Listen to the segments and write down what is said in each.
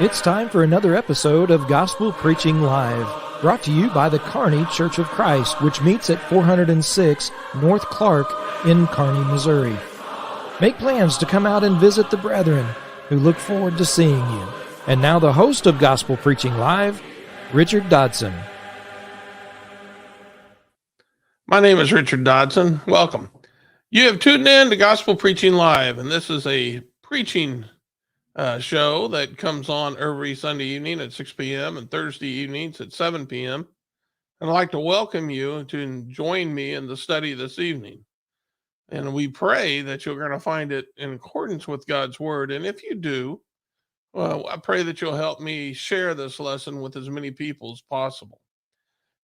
It's time for another episode of Gospel Preaching Live, brought to you by the Kearney Church of Christ, which meets at 406 North Clark in Kearney, Missouri. Make plans to come out and visit the brethren, who look forward to seeing you. And now the host of Gospel Preaching Live, Richard Dodson. My name is Richard Dodson. Welcome. You have tuned in to Gospel Preaching Live, and this is a preaching show that comes on every Sunday evening at 6 p.m. and Thursday evenings at 7 p.m. And I'd like to welcome you to join me in the study this evening. And we pray that you're going to find it in accordance with God's Word. And if you do, well, I pray that you'll help me share this lesson with as many people as possible.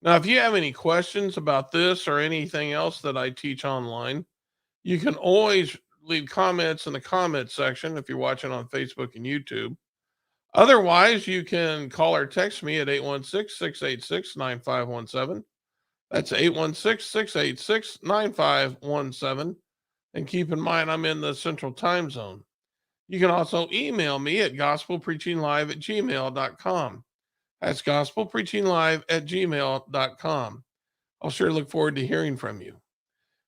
Now, if you have any questions about this or anything else that I teach online, you can always leave comments in the comment section if you're watching on Facebook and YouTube. Otherwise, you can call or text me at 816-686-9517. That's 816-686-9517. And keep in mind, I'm in the Central Time Zone. You can also email me at gospelpreachinglive@gmail.com. That's gospelpreachinglive@gmail.com. I'll sure look forward to hearing from you.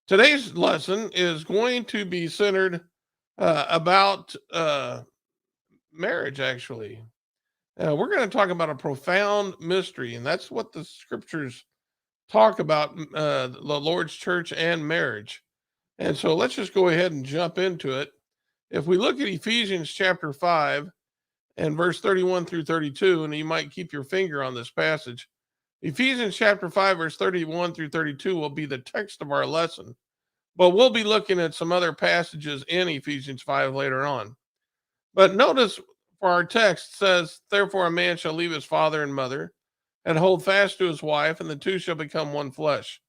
Today's lesson is going to be centered about marriage, actually. We're going to talk about a profound mystery, and that's what the scriptures talk about, the Lord's church and marriage. And so let's just go ahead and jump into it. If we look at Ephesians chapter 5 and verse 31 through 32, and you might keep your finger on this passage, Ephesians chapter 5, verse 31 through 32 will be the text of our lesson, but we'll be looking at some other passages in Ephesians 5 later on. But notice for our text says, "Therefore a man shall leave his father and mother and hold fast to his wife, and the two shall become one flesh."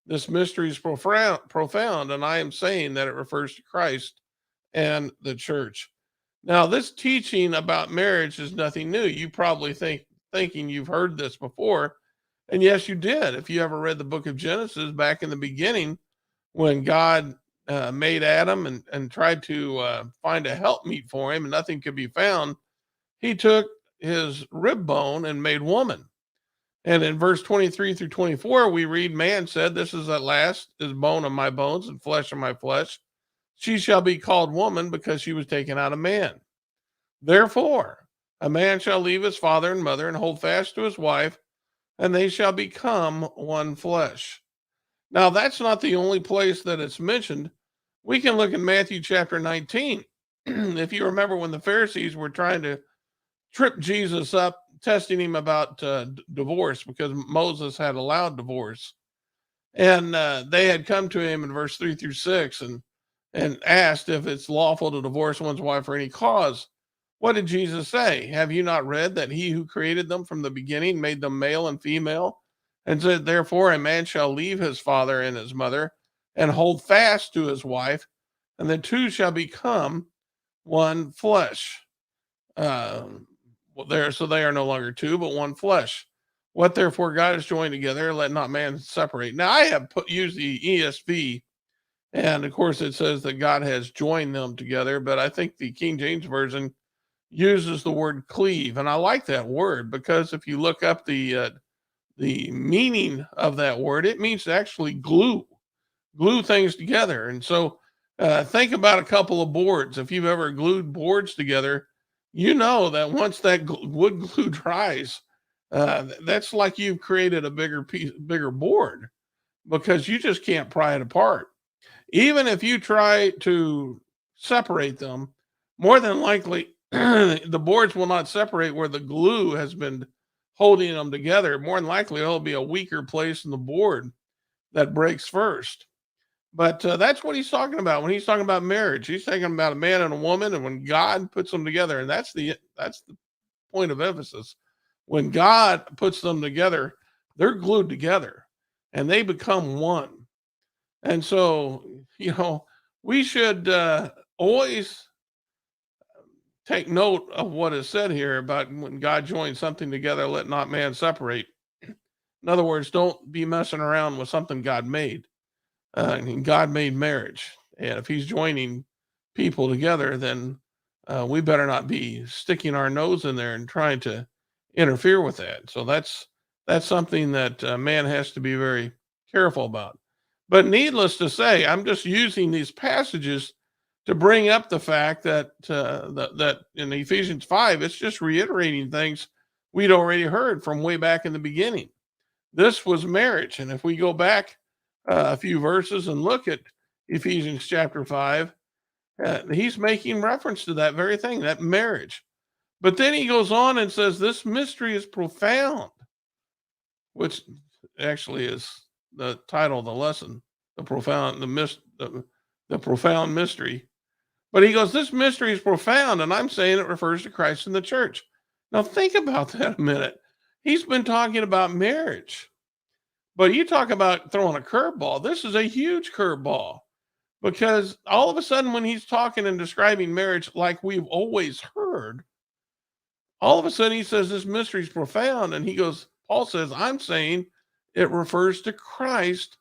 This mystery is profound, and I am saying that it refers to Christ and the church. Now, this teaching about marriage is nothing new. You probably thinking you've heard this before. And yes, you did. If you ever read the book of Genesis back in the beginning, when God made Adam and tried to find a helpmeet for him and nothing could be found, he took his rib bone and made woman. And in verse 23 through 24, we read, "Man said, This is at last is bone of my bones and flesh of my flesh. She shall be called woman because she was taken out of man. Therefore, a man shall leave his father and mother and hold fast to his wife, and they shall become one flesh." Now, that's not the only place that it's mentioned. We can look at Matthew chapter 19. If you remember when the Pharisees were trying to trip Jesus up, testing him about divorce, because Moses had allowed divorce. And they had come to him in verse 3 through 6 and asked if it's lawful to divorce one's wife for any cause. What did Jesus say? "Have you not read that he who created them from the beginning made them male and female? And said, Therefore a man shall leave his father and his mother and hold fast to his wife, and the two shall become one flesh." So they are no longer two, but one flesh. "What therefore God has joined together, let not man separate." Now, I have used the ESV, and of course it says that God has joined them together, but I think the King James Version uses the word cleave, and I like that word because if you look up the meaning of that word, it means to actually glue things together. And so think about a couple of boards. If you've ever glued boards together, you know that once that wood glue dries, that's like you've created a bigger board, because you just can't pry it apart. Even if you try to separate them, more than likely the boards will not separate where the glue has been holding them together. More than likely there'll be a weaker place in the board that breaks first. But that's what he's talking about when he's talking about marriage. He's talking about a man and a woman, and when God puts them together, and that's the point of emphasis. When God puts them together, they're glued together and they become one. And so, we should always take note of what is said here about when God joins something together, let not man separate. In other words, don't be messing around with something God made. God made marriage. And if he's joining people together, then we better not be sticking our nose in there and trying to interfere with that. So that's something that man has to be very careful about. But needless to say, I'm just using these passages to bring up the fact that that in Ephesians 5, it's just reiterating things we'd already heard from way back in the beginning. This was marriage, and if we go back a few verses and look at Ephesians chapter 5, he's making reference to that very thing, that marriage. But then he goes on and says, this mystery is profound, which actually is the title of the lesson, the profound mystery. But he goes, this mystery is profound, and I'm saying it refers to Christ and the church. Now think about that a minute. He's been talking about marriage, but you talk about throwing a curveball. This is a huge curveball, because all of a sudden when he's talking and describing marriage like we've always heard, all of a sudden he says this mystery is profound, and he goes, Paul says, I'm saying it refers to Christ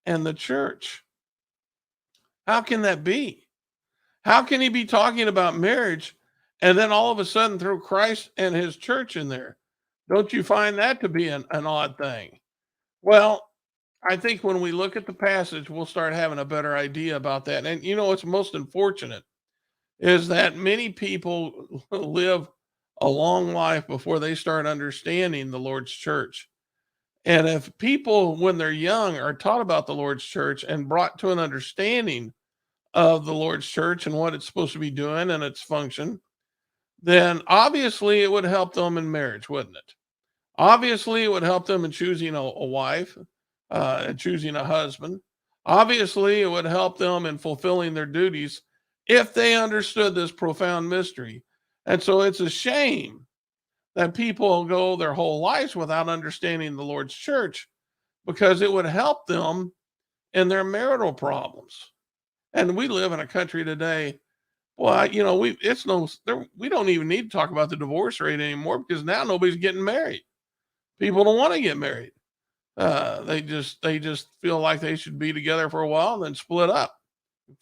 and the church. How can that be? How can he be talking about marriage and then all of a sudden throw Christ and his church in there? Don't you find that to be an odd thing? Well, I think when we look at the passage, we'll start having a better idea about that. And you know what's most unfortunate is that many people live a long life before they start understanding the Lord's church. And if people, when they're young, are taught about the Lord's church and brought to an understanding of the Lord's church and what it's supposed to be doing and its function, then obviously it would help them in marriage, wouldn't it? Obviously, it would help them in choosing a wife, and choosing a husband. Obviously, it would help them in fulfilling their duties if they understood this profound mystery. And so it's a shame that people go their whole lives without understanding the Lord's church, because it would help them in their marital problems. And we live in a country today. Well, you know, we don't even need to talk about the divorce rate anymore, because now nobody's getting married. People don't want to get married. They just feel like they should be together for a while and then split up,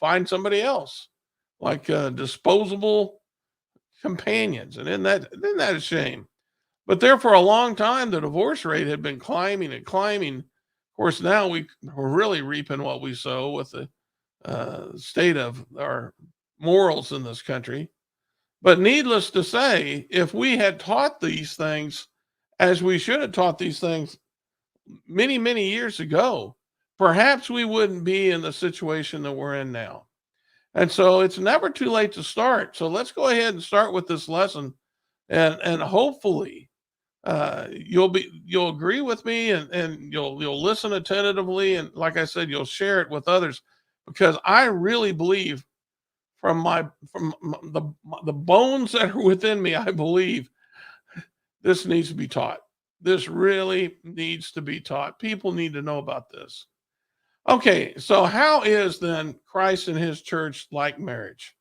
find somebody else, like disposable companions. And isn't that a shame? But there for a long time, the divorce rate had been climbing and climbing. Of course, now we're really reaping what we sow with the state of our morals in this country. But needless to say, if we had taught these things as we should have taught these things many, many years ago, perhaps we wouldn't be in the situation that we're in now. And so it's never too late to start. So let's go ahead and start with this lesson, and hopefully you'll agree with me, and you'll listen attentively, and like I said, you'll share it with others, because I really believe from the bones that are within me, I believe this needs to be taught. This really needs to be taught. People need to know about this. Okay, so how is then Christ and his church like marriage?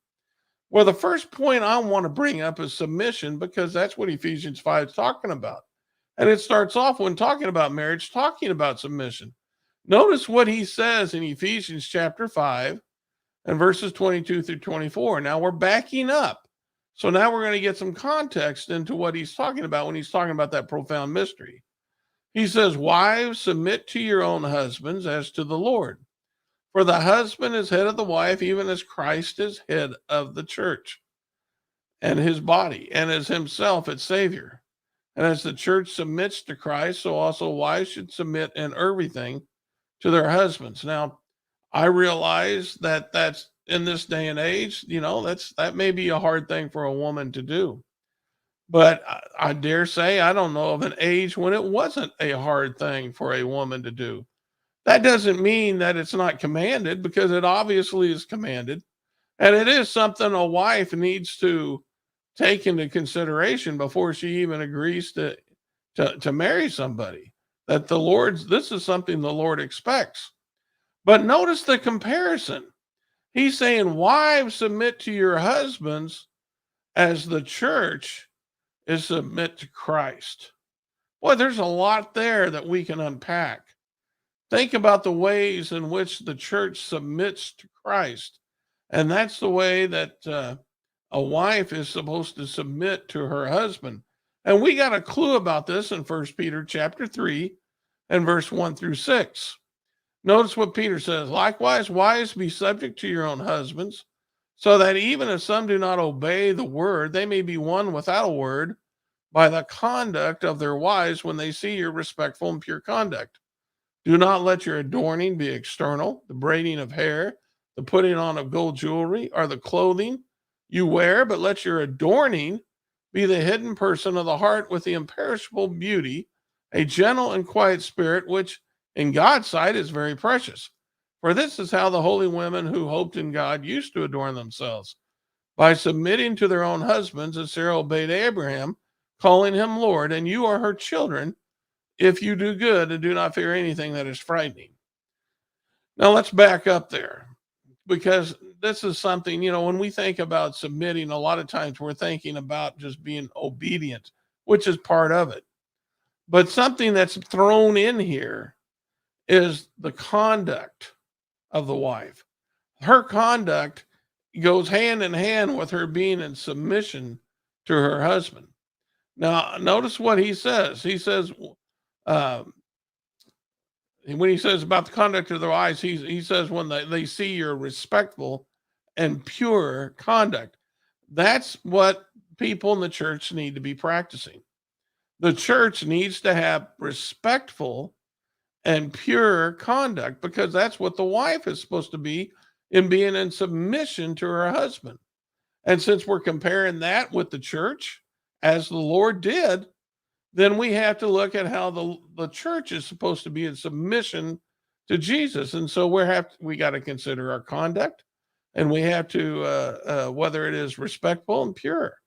Well, the first point I want to bring up is submission, because that's what Ephesians 5 is talking about. And it starts off, when talking about marriage, talking about submission. Notice what he says in Ephesians chapter 5 and verses 22 through 24. Now we're backing up. So now we're going to get some context into what he's talking about when he's talking about that profound mystery. He says, wives, submit to your own husbands as to the Lord. For the husband is head of the wife, even as Christ is head of the church and his body, and as himself its Savior. And as the church submits to Christ, so also wives should submit in everything to their husbands. Now, I realize that that's in this day and age, that may be a hard thing for a woman to do. But I dare say I don't know of an age when it wasn't a hard thing for a woman to do. That doesn't mean that it's not commanded, because it obviously is commanded. And it is something a wife needs to take into consideration before she even agrees to marry somebody. That this is something the Lord expects. But notice the comparison. He's saying, wives, submit to your husbands as the church is submit to Christ. Boy, there's a lot there that we can unpack. Think about the ways in which the church submits to Christ. And that's the way that a wife is supposed to submit to her husband. And we got a clue about this in 1 Peter chapter 3 and verse 1 through 6. Notice what Peter says. Likewise, wives, be subject to your own husbands, so that even if some do not obey the word, they may be won without a word by the conduct of their wives when they see your respectful and pure conduct. Do not let your adorning be external, the braiding of hair, the putting on of gold jewelry, or the clothing you wear, but let your adorning be the hidden person of the heart with the imperishable beauty, a gentle and quiet spirit, which in God's sight is very precious. For this is how the holy women who hoped in God used to adorn themselves, by submitting to their own husbands, as Sarah obeyed Abraham, calling him Lord, and you are her children if you do good and do not fear anything that is frightening. Now let's back up there, because this is something, when we think about submitting, a lot of times we're thinking about just being obedient, which is part of it. But something that's thrown in here is the conduct of the wife. Her conduct goes hand in hand with her being in submission to her husband. Now, notice what he says. He says, when he says about the conduct of their wives, he says when they see your respectful and pure conduct. That's what people in the church need to be practicing. The church needs to have respectful and pure conduct, because that's what the wife is supposed to be, in being in submission to her husband. And since we're comparing that with the church, as the Lord did, then we have to look at how the church is supposed to be in submission to Jesus. And so we got to consider our conduct, and we have to, whether it is respectful and pure.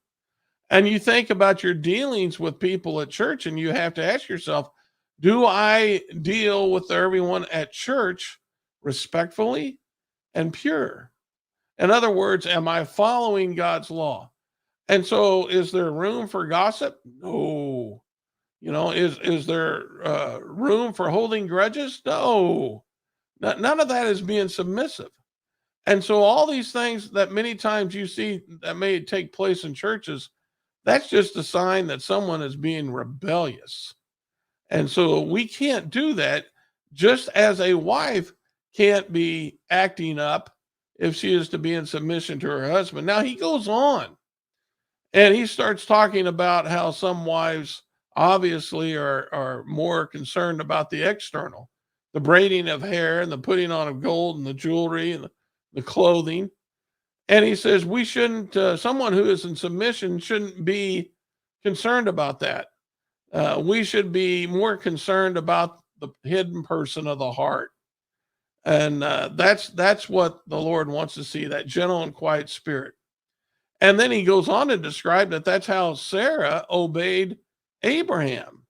And you think about your dealings with people at church, and you have to ask yourself, do I deal with everyone at church respectfully and pure? In other words, am I following God's law? And so is there room for gossip? No. Is there room for holding grudges? No. None of that is being submissive. And so all these things that many times you see that may take place in churches, that's just a sign that someone is being rebellious. And so we can't do that, just as a wife can't be acting up if she is to be in submission to her husband. Now he goes on and he starts talking about how some wives obviously are more concerned about the external, the braiding of hair and the putting on of gold and the jewelry and the clothing. And he says we shouldn't, someone who is in submission shouldn't be concerned about that. We should be more concerned about the hidden person of the heart. And that's what the Lord wants to see, that gentle and quiet spirit. And then he goes on to describe that that's how Sarah obeyed Abraham.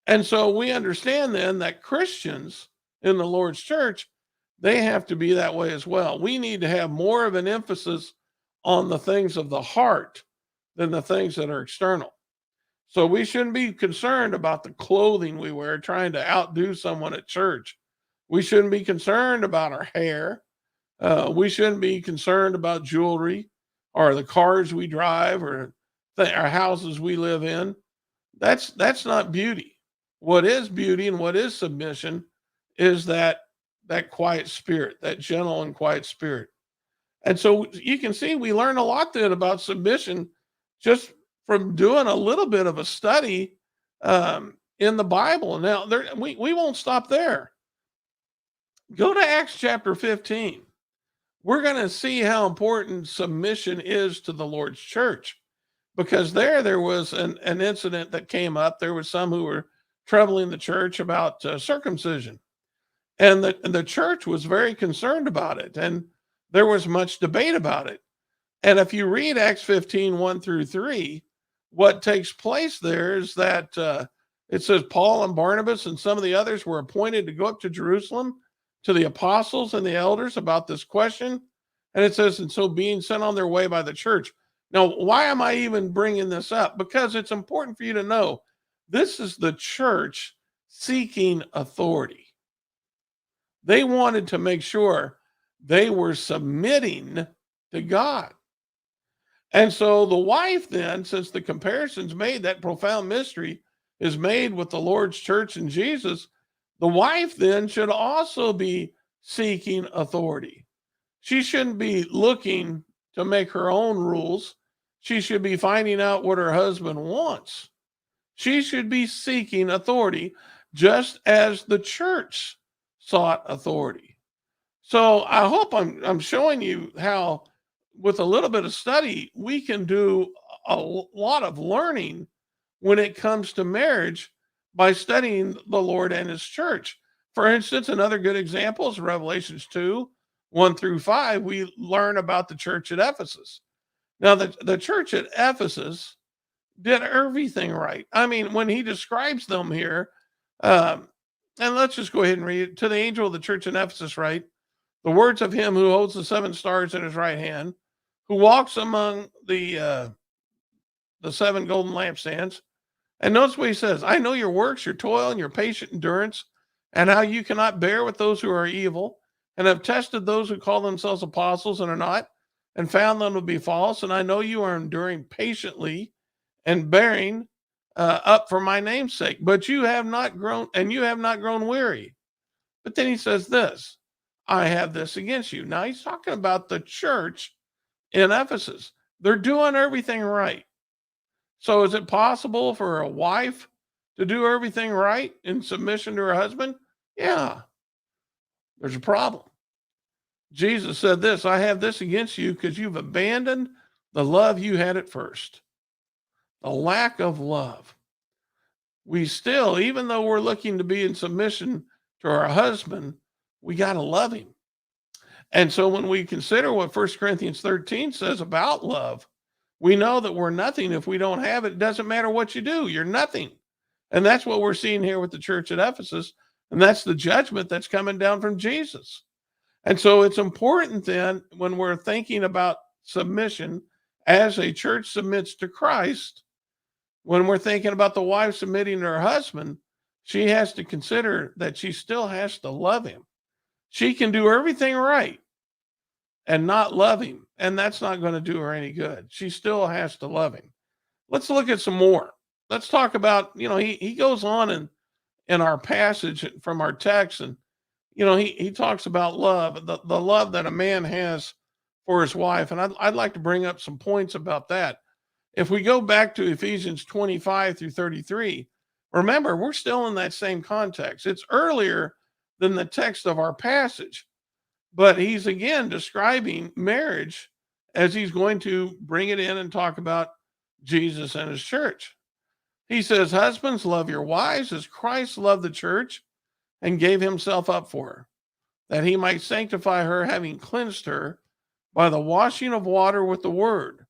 And so we understand then that Christians in the Lord's church, they have to be that way as well. We need to have more of an emphasis on the things of the heart than the things that are external. So we shouldn't be concerned about the clothing we wear, trying to outdo someone at church. We shouldn't be concerned about our hair. We shouldn't be concerned about jewelry or the cars we drive or our houses we live in. That's not beauty. What is beauty and what is submission is that quiet spirit, that gentle and quiet spirit. And so you can see we learn a lot then about submission just from doing a little bit of a study in the Bible. Now, we won't stop there. Go to Acts chapter 15. We're going to see how important submission is to the Lord's church, because there was an incident that came up. There was some who were troubling the church about circumcision, and the church was very concerned about it, and there was much debate about it. And if you read Acts 15, 1 through 3, what takes place there is that it says Paul and Barnabas and some of the others were appointed to go up to Jerusalem to the apostles and the elders about this question. And it says, and so being sent on their way by the church. Now, why am I even bringing this up? Because it's important for you to know this is the church seeking authority. They wanted to make sure they were submitting to God. And so the wife then, since the comparison's made, that profound mystery is made with the Lord's church and Jesus, the wife then should also be seeking authority. She shouldn't be looking to make her own rules. She should be finding out what her husband wants. She should be seeking authority just as the church sought authority. So I hope I'm showing you how, with a little bit of study, we can do a lot of learning when it comes to marriage by studying the Lord and his church. For instance, another good example is Revelations 2, 1 through 5. We learn about the church at Ephesus. Now, the church at Ephesus did everything right. I mean, when he describes them here, um, and let's just go ahead and read it. To the angel of the church in Ephesus, write the words of him who holds the 7 stars in his right hand, who walks among the 7 golden lampstands. And notice what he says: I know your works, your toil, and your patient endurance, and how you cannot bear with those who are evil, and have tested those who call themselves apostles and are not, and found them to be false. And I know you are enduring patiently and bearing up for my name's sake, but you have not grown, and you have not grown weary. But then he says this: I have this against you. Now he's talking about the church in Ephesus. They're doing everything right. So is it possible for a wife to do everything right in submission to her husband? Yeah, there's a problem. Jesus said this: I have this against you because you've abandoned the love you had at first. The lack of love. We still, even though we're looking to be in submission to our husband, we got to love him. And so when we consider what 1 Corinthians 13 says about love, we know that we're nothing if we don't have it. It doesn't matter what you do, you're nothing. And that's what we're seeing here with the church at Ephesus. And that's the judgment that's coming down from Jesus. And so it's important then, when we're thinking about submission as a church submits to Christ, when we're thinking about the wife submitting to her husband, she has to consider that she still has to love him. She can do everything right and not love him, and that's not going to do her any good. She still has to love him. Let's look at some more. Let's talk about, he goes on in our passage from our text, and he talks about love, the love that a man has for his wife. And I'd like to bring up some points about that. If we go back to Ephesians 25 through 33, remember, we're still in that same context. It's earlier than the text of our passage, but he's again describing marriage as he's going to bring it in and talk about Jesus and his church. He says, husbands, love your wives as Christ loved the church and gave himself up for her, that he might sanctify her, having cleansed her by the washing of water with the word,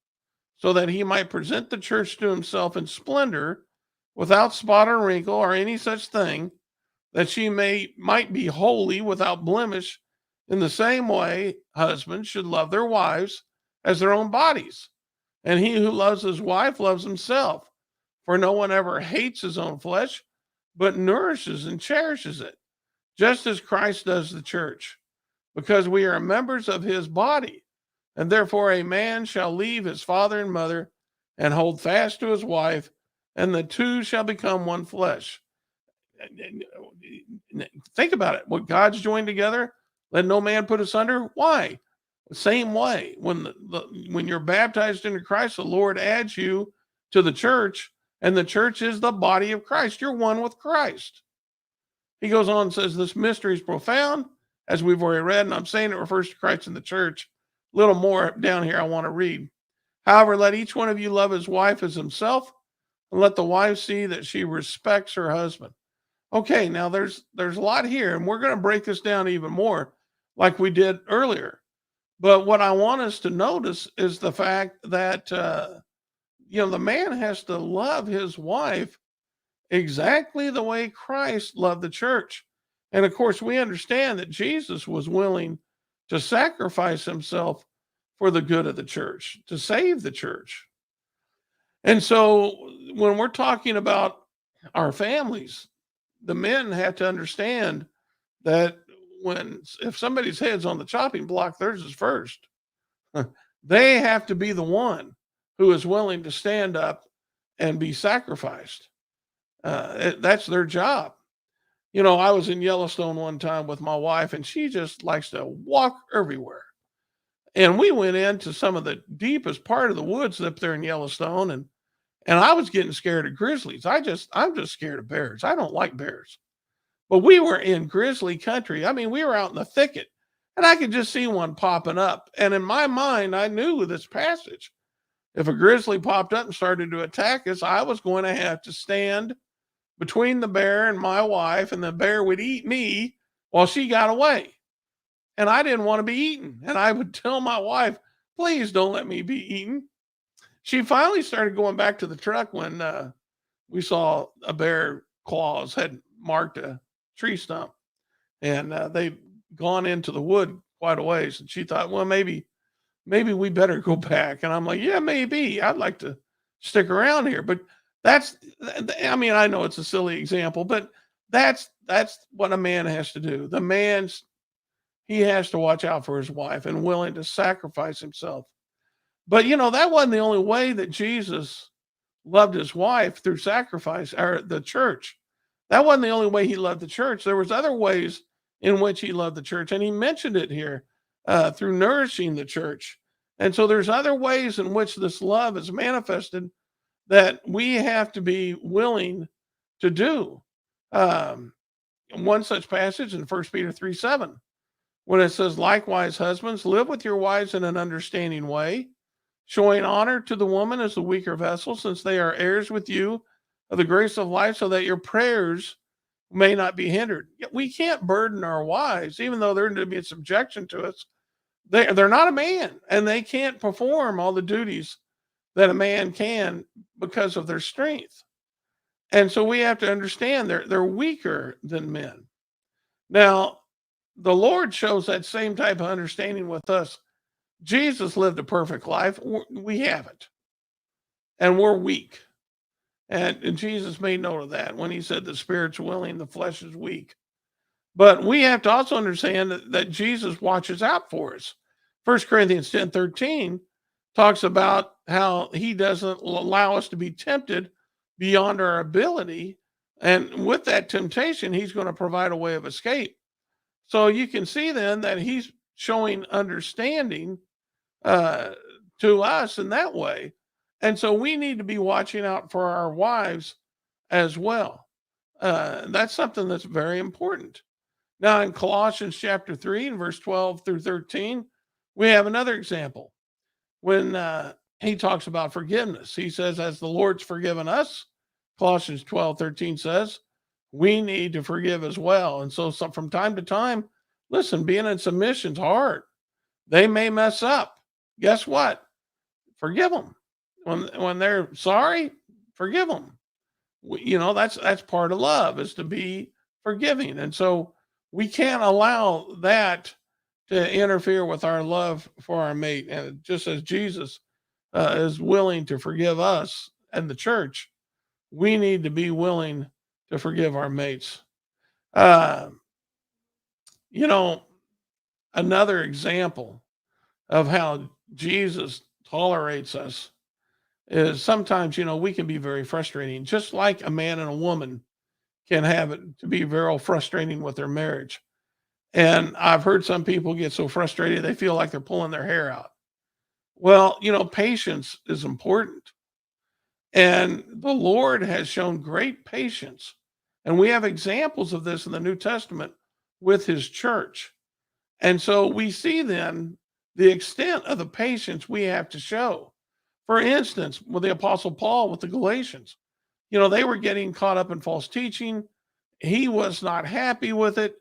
so that he might present the church to himself in splendor, without spot or wrinkle or any such thing, that she might be holy, without blemish. In the same way, husbands should love their wives as their own bodies. And he who loves his wife loves himself. For no one ever hates his own flesh, but nourishes and cherishes it, just as Christ does the church, because we are members of his body. And therefore a man shall leave his father and mother and hold fast to his wife, and the two shall become one flesh. Think about it. What God's joined together, let no man put asunder. Why? The same way, when you're baptized into Christ, the Lord adds you to the church, and the church is the body of Christ. You're one with Christ. He goes on and says, this mystery is profound, as we've already read, and I'm saying it refers to Christ and the church. A little more down here I want to read. However, let each one of you love his wife as himself, and let the wife see that she respects her husband. Okay, now there's a lot here, and we're going to break this down even more like we did earlier. But what I want us to notice is the fact that, the man has to love his wife exactly the way Christ loved the church. And of course, we understand that Jesus was willing to sacrifice himself for the good of the church, to save the church. And so when we're talking about our families, the men have to understand that if somebody's head's on the chopping block, theirs is first. They have to be the one who is willing to stand up and be sacrificed. That's their job. I was in Yellowstone one time with my wife, and she just likes to walk everywhere. And we went into some of the deepest part of the woods up there in Yellowstone, and I was getting scared of grizzlies. I'm just scared of bears. I don't like bears. But we were in grizzly country. I mean, we were out in the thicket, and I could just see one popping up. And in my mind, I knew this passage. If a grizzly popped up and started to attack us, I was going to have to stand between the bear and my wife, and the bear would eat me while she got away. And I didn't want to be eaten. And I would tell my wife, please don't let me be eaten. She finally started going back to the truck when we saw a bear claws had marked a tree stump, and they'd gone into the wood quite a ways. And she thought, well, maybe we better go back. And I'm like, yeah, maybe. I'd like to stick around here. But I know it's a silly example, but that's what a man has to do. He has to watch out for his wife and willing to sacrifice himself. But that wasn't the only way that Jesus loved his wife, through sacrifice, or the church. That wasn't the only way he loved the church. There was other ways in which he loved the church, and he mentioned it here through nourishing the church. And so there's other ways in which this love is manifested that we have to be willing to do. One such passage in 1 Peter 3:7, when it says, likewise, husbands, live with your wives in an understanding way, showing honor to the woman as the weaker vessel, since they are heirs with you of the grace of life, so that your prayers may not be hindered. We can't burden our wives, even though they're to be in subjection to us. They're not a man, and they can't perform all the duties that a man can because of their strength. And so we have to understand they're weaker than men. Now, the Lord shows that same type of understanding with us. Jesus lived a perfect life. We haven't. And we're weak. And Jesus made note of that when he said the spirit's willing, the flesh is weak. But we have to also understand that Jesus watches out for us. 1 Corinthians 10:13 talks about how he doesn't allow us to be tempted beyond our ability. And with that temptation, he's going to provide a way of escape. So you can see then that he's showing understanding to us in that way. And so we need to be watching out for our wives as well. That's something that's very important. Now, in Colossians chapter 3 and verse 12 through 13, we have another example. When he talks about forgiveness, he says, as the Lord's forgiven us, Colossians 12:13 says, we need to forgive as well. And so from time to time, listen, being in submission's hard. They may mess up. Guess what? Forgive them. When they're sorry, forgive them. That's part of love, is to be forgiving. And so we can't allow that to interfere with our love for our mate. And just as Jesus is willing to forgive us and the church, we need to be willing to forgive our mates. Another example of how Jesus tolerates us is sometimes, we can be very frustrating, just like a man and a woman can have it to be very frustrating with their marriage. And I've heard some people get so frustrated, they feel like they're pulling their hair out. Well, patience is important. And the Lord has shown great patience. And we have examples of this in the New Testament with his church. And so we see then the extent of the patience we have to show. For instance, with the Apostle Paul with the Galatians, they were getting caught up in false teaching. He was not happy with it.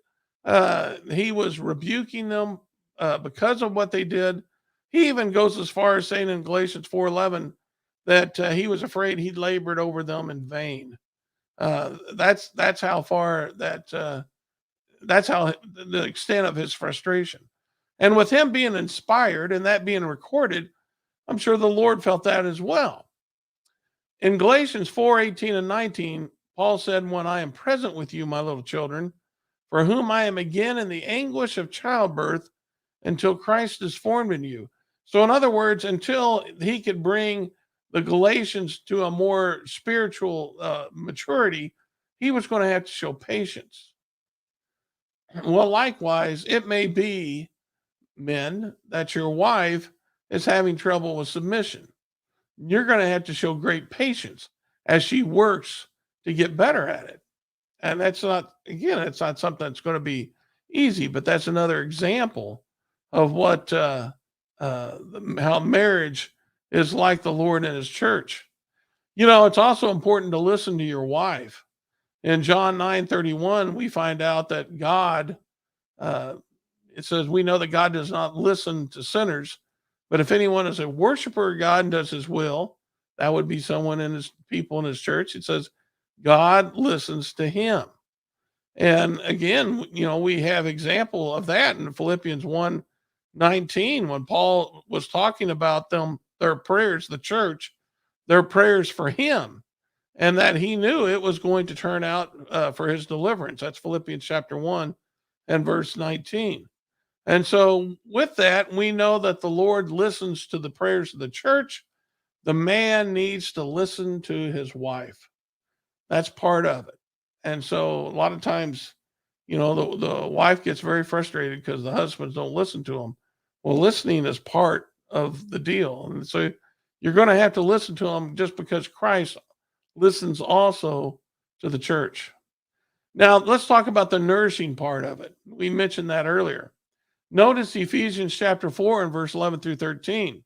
He was rebuking them because of what they did. He even goes as far as saying in Galatians 4:11 that he was afraid he'd labored over them in vain. That's how far that's how the extent of his frustration. And with him being inspired and that being recorded, I'm sure the Lord felt that as well. In Galatians 4:18 and 19, Paul said, when I am present with you, my little children, for whom I am again in the anguish of childbirth until Christ is formed in you. So in other words, until he could bring the Galatians to a more spiritual maturity, he was going to have to show patience. Well, likewise, it may be, men, that your wife is having trouble with submission. You're going to have to show great patience as she works to get better at it. And that's not, again, it's not something that's going to be easy, but that's another example of what, how marriage is like the Lord and his church. It's also important to listen to your wife. In John 9:31, we find out that God, it says, we know that God does not listen to sinners, but if anyone is a worshiper of God and does his will, that would be someone in his people in his church. It says, God listens to him. And again, we have example of that in Philippians 1:19, when Paul was talking about their prayers, the church, their prayers for him, and that he knew it was going to turn out for his deliverance. That's Philippians chapter 1 and verse 19. And so with that, we know that the Lord listens to the prayers of the church. The man needs to listen to his wife. That's part of it. And so a lot of times, the wife gets very frustrated because the husbands don't listen to them. Well, listening is part of the deal. And so you're going to have to listen to them, just because Christ listens also to the church. Now, let's talk about the nourishing part of it. We mentioned that earlier. Notice Ephesians chapter 4 and verse 11 through 13.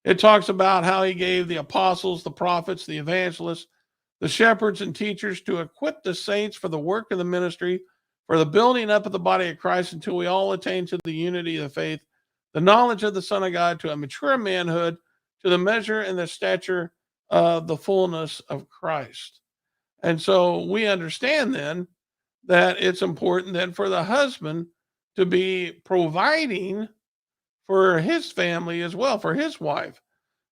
It talks about how he gave the apostles, the prophets, the evangelists, the shepherds and teachers to equip the saints for the work of the ministry, for the building up of the body of Christ, until we all attain to the unity of the faith, the knowledge of the Son of God, to a mature manhood, to the measure and the stature of the fullness of Christ. And so we understand then that it's important then for the husband to be providing for his family as well, for his wife.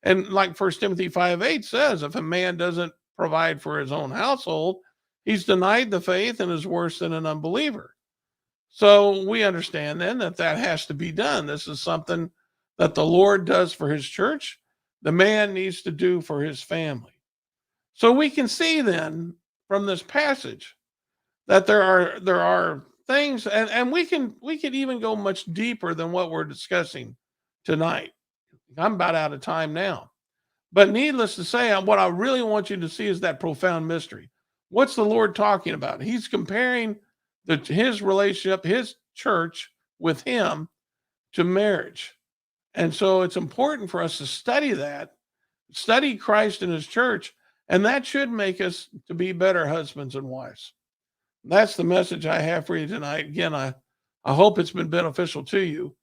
And like 1 Timothy 5:8 says, if a man doesn't provide for his own household, he's denied the faith and is worse than an unbeliever. So we understand then that has to be done. This is something that the Lord does for his church. The man needs to do for his family. So we can see then from this passage that there are things, and we could even go much deeper than what we're discussing tonight. I'm about out of time now. But needless to say, what I really want you to see is that profound mystery. What's the Lord talking about? He's comparing his relationship, his church with him, to marriage. And so it's important for us to study Christ and his church, and that should make us to be better husbands and wives. That's the message I have for you tonight. Again, I hope it's been beneficial to you.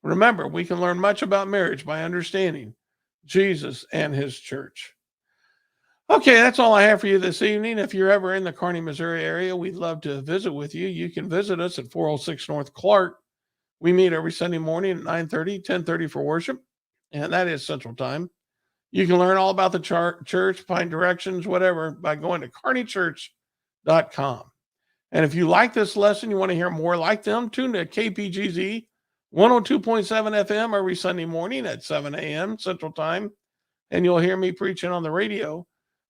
Remember, we can learn much about marriage by understanding Jesus and his church. Okay, that's all I have for you this evening. If you're ever in the Kearney, Missouri area, we'd love to visit with you. You can visit us at 406 North Clark. We meet every Sunday morning at 9:30, 10:30 for worship, and that is Central Time. You can learn all about the church, find directions, whatever, by going to kearneychurch.com. And if you like this lesson, you want to hear more like them, tune to KPGZ 102.7 FM every Sunday morning at 7 a.m. Central Time, and you'll hear me preaching on the radio.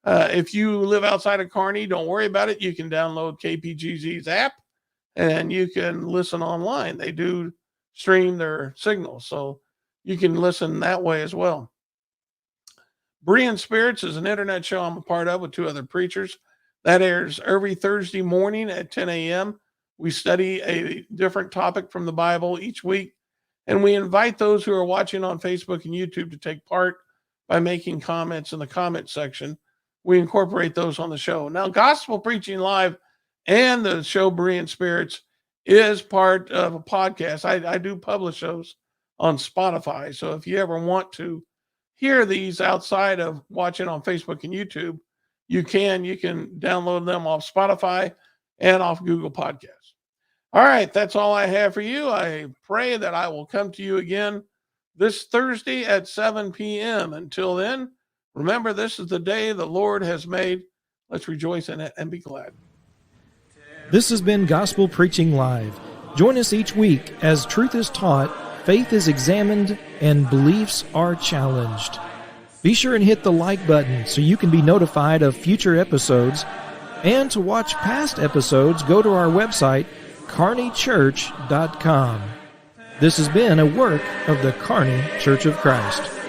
If you live outside of Kearney, don't worry about it. You can download KPGZ's app, and you can listen online. They do stream their signals, so you can listen that way as well. Berean Spirits is an internet show I'm a part of with two other preachers. That airs every Thursday morning at 10 a.m. We study a different topic from the Bible each week, and we invite those who are watching on Facebook and YouTube to take part by making comments in the comment section. We incorporate those on the show. Now, Gospel Preaching Live and the show Berean Spirits is part of a podcast. I do publish those on Spotify. So if you ever want to hear these outside of watching on Facebook and YouTube, you can download them off Spotify and off Google Podcasts. All right, that's all I have for you. I pray that I will come to you again this Thursday at 7 p.m. Until then, remember, this is the day the Lord has made. Let's rejoice in it and be glad. This has been Gospel Preaching Live. Join us each week as truth is taught, faith is examined, and beliefs are challenged. Be sure and hit the like button so you can be notified of future episodes. And to watch past episodes, go to our website, kearneychurch.com. This has been a work of the Kearney Church of Christ.